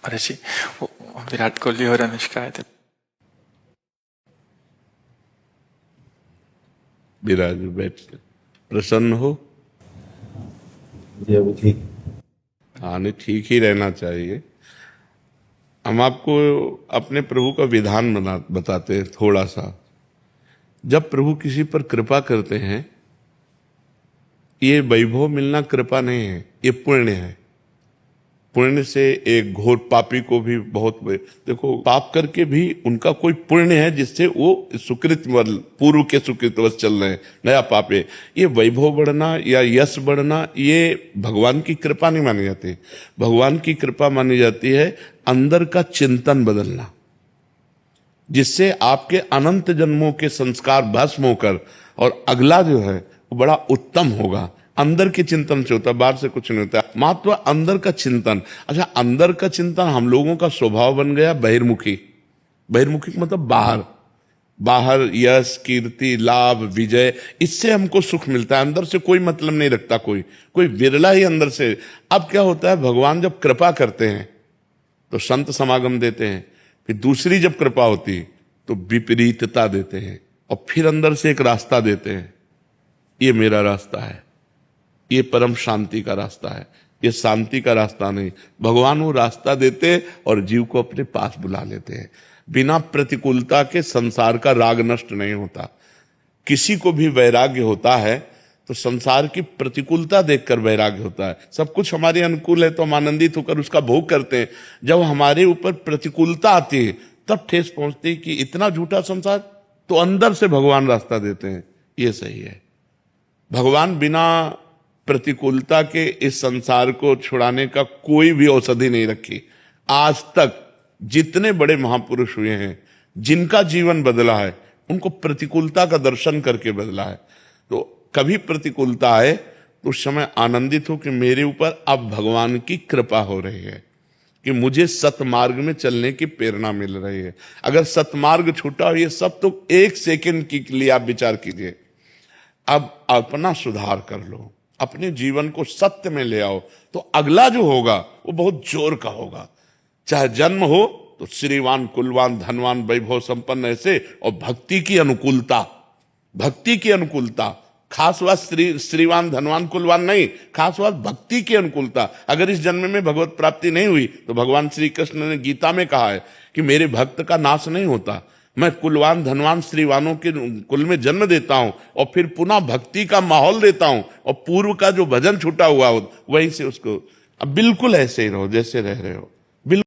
ऋषि वो विराट कोहली और अनुष्का आए थे। विराज बैठ प्रसन्न हो। जी अभी ठीक। हाँ नहीं, ठीक ही रहना चाहिए। हम आपको अपने प्रभु का विधान बताते हैं थोड़ा सा। जब प्रभु किसी पर कृपा करते हैं, ये वैभव मिलना कृपा नहीं है, ये पुण्य है। पुण्य से एक घोर पापी को भी बहुत देखो, पाप करके भी उनका कोई पुण्य है जिससे वो सुकृत पूर्व के सुकृतवश चल रहे हैं, नया पाप है। ये वैभव बढ़ना या यश बढ़ना ये भगवान की कृपा नहीं मानी जाती। भगवान की कृपा मानी जाती है अंदर का चिंतन बदलना, जिससे आपके अनंत जन्मों के संस्कार भस्म होकर और अगला जो है वो बड़ा उत्तम होगा। अंदर के चिंतन से होता है, बाहर से कुछ नहीं होता। मात्र अंदर का चिंतन। अच्छा, अंदर का चिंतन हम लोगों का स्वभाव बन गया बहिर्मुखी। बहिर्मुखी मतलब बाहर, बाहर यश कीर्ति लाभ विजय, इससे हमको सुख मिलता है। अंदर से कोई मतलब नहीं रखता कोई विरला ही अंदर से। अब क्या होता है, भगवान जब कृपा करते हैं तो संत समागम देते हैं, फिर दूसरी जब कृपा होती तो विपरीतता देते हैं, और फिर अंदर से एक रास्ता देते हैं। ये मेरा रास्ता है, ये परम शांति का रास्ता है, ये शांति का रास्ता नहीं। भगवान वो रास्ता देते और जीव को अपने पास बुला लेते हैं। बिना प्रतिकूलता के संसार का राग नष्ट नहीं होता। किसी को भी वैराग्य होता है तो संसार की प्रतिकूलता देखकर वैराग्य होता है। सब कुछ हमारे अनुकूल है तो हम आनंदित होकर उसका भोग करते हैं। जब हमारे ऊपर प्रतिकूलता आती है तब ठेस पहुंचती है कि इतना झूठा संसार, तो अंदर से भगवान रास्ता देते हैं, ये सही है। भगवान बिना प्रतिकूलता के इस संसार को छुड़ाने का कोई भी औषधि नहीं रखी। आज तक जितने बड़े महापुरुष हुए हैं, जिनका जीवन बदला है, उनको प्रतिकूलता का दर्शन करके बदला है। तो कभी प्रतिकूलता आए तो उस समय आनंदित हो कि मेरे ऊपर अब भगवान की कृपा हो रही है, कि मुझे सतमार्ग में चलने की प्रेरणा मिल रही है। अगर सतमार्ग छूटा हो, ये सब तो एक सेकंड के लिए आप विचार कीजिए। अब अपना सुधार कर लो, अपने जीवन को सत्य में ले आओ, तो अगला जो होगा वो बहुत जोर का होगा। चाहे जन्म हो तो श्रीवान कुलवान धनवान वैभव संपन्न ऐसे, और भक्ति की अनुकूलता, भक्ति की अनुकूलता। खास बात श्रीवान धनवान कुलवान नहीं, खास बात भक्ति की अनुकूलता। अगर इस जन्म में भगवत प्राप्ति नहीं हुई तो भगवान श्री कृष्ण ने गीता में कहा है कि मेरे भक्त का नाश नहीं होता। मैं कुलवान धनवान श्रीवानों के कुल में जन्म देता हूं और फिर पुनः भक्ति का माहौल देता हूं, और पूर्व का जो भजन छूटा हुआ हो वहीं से उसको। अब बिल्कुल ऐसे ही रहो जैसे रह रहे हो।